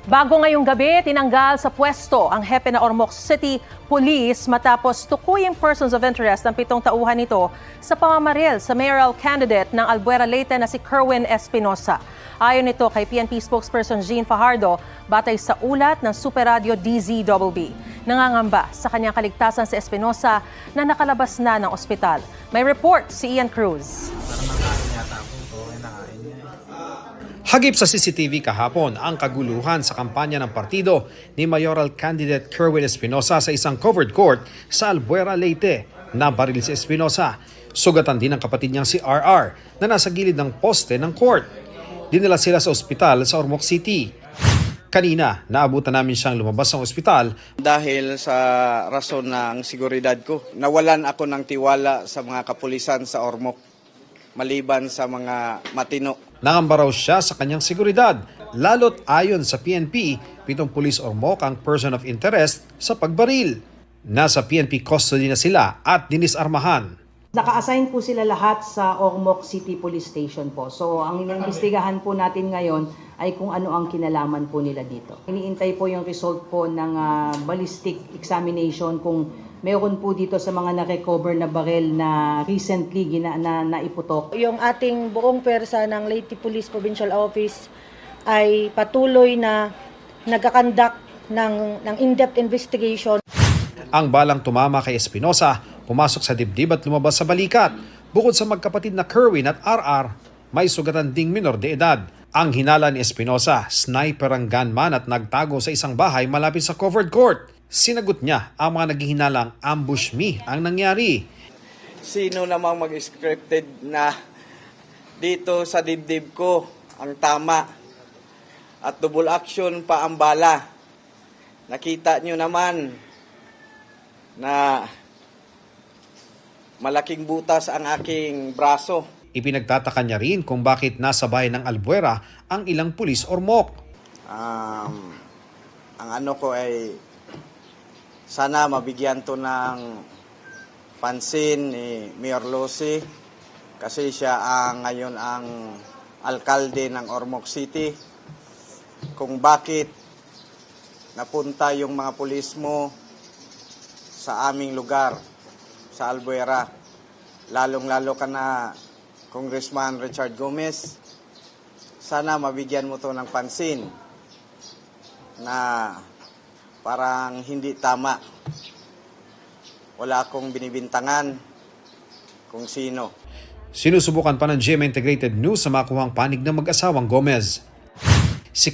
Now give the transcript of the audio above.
Bago ngayong gabi, tinanggal sa pwesto ang hepe na Ormoc City Police matapos tukuyin persons of interest ng 7 tauhan nito sa pamamaril sa mayoral candidate ng Albuera Leyte na si Kerwin Espinosa. Ayon nito kay PNP spokesperson Jean Fajardo, batay sa ulat ng Super Radio DZBB. Nangangamba sa kanyang kaligtasan si Espinosa na nakalabas na ng ospital. May report si Ian Cruz. Hagip sa CCTV kahapon ang kaguluhan sa kampanya ng partido ni mayoral candidate Kerwin Espinosa sa isang covered court sa Albuera, Leyte. Nabaril si Espinosa. Sugatan din ang kapatid niyang si RR na nasa gilid ng poste ng court. Dinala sila sa ospital sa Ormoc City. Kanina, naabutan namin siyang lumabas ng ospital. Dahil sa rason ng seguridad ko, nawalan ako ng tiwala sa mga kapulisan sa Ormoc, maliban sa mga matino. Nangamba raw siya sa kanyang seguridad, lalo't ayon sa PNP, 7 pulis Ormoc ang person of interest sa pagbaril. Nasa PNP custody na sila at dinisarmahan. Naka-assign po sila lahat sa Ormoc City Police Station po. So ang inimbestigahan po natin ngayon ay kung ano ang kinalaman po nila dito. Iniintay po yung result po ng ballistic examination kung meron po dito sa mga na-recover na baril na recently naiputok. Yung ating buong pwersa ng Leyte Police Provincial Office ay patuloy na nagkakandak ng in-depth investigation. Ang balang tumama kay Espinosa, pumasok sa dibdib at lumabas sa balikat. Bukod sa magkapatid na Kerwin at RR, may sugatan ding minor de edad. Ang hinala ni Espinosa, sniper ang gunman at nagtago sa isang bahay malapit sa covered court. Sinagot niya ang mga naghihinalang ambush me ang nangyari. Sino namang mag-scripted na dito sa dibdib ko ang tama at double action pa ang bala. Nakita nyo naman na malaking butas ang aking braso. Ipinagtataka niya rin kung bakit nasa bayan ng Albuera ang ilang pulis Ormoc. Ang ano ko ay sana mabigyan to ng pansin ni Mayor Losi kasi siya ngayon ang alkalde ng Ormoc City. Kung bakit napunta yung mga pulis mo sa aming lugar, sa Albuera, lalong-lalo ka na Congressman Richard Gomez, sana mabigyan mo to ng pansin na parang hindi tama. Wala akong binibintangan kung sino. Sinusubukan pa ng GMA Integrated News sa makuhang panig ng mag-asawang Gomez. Si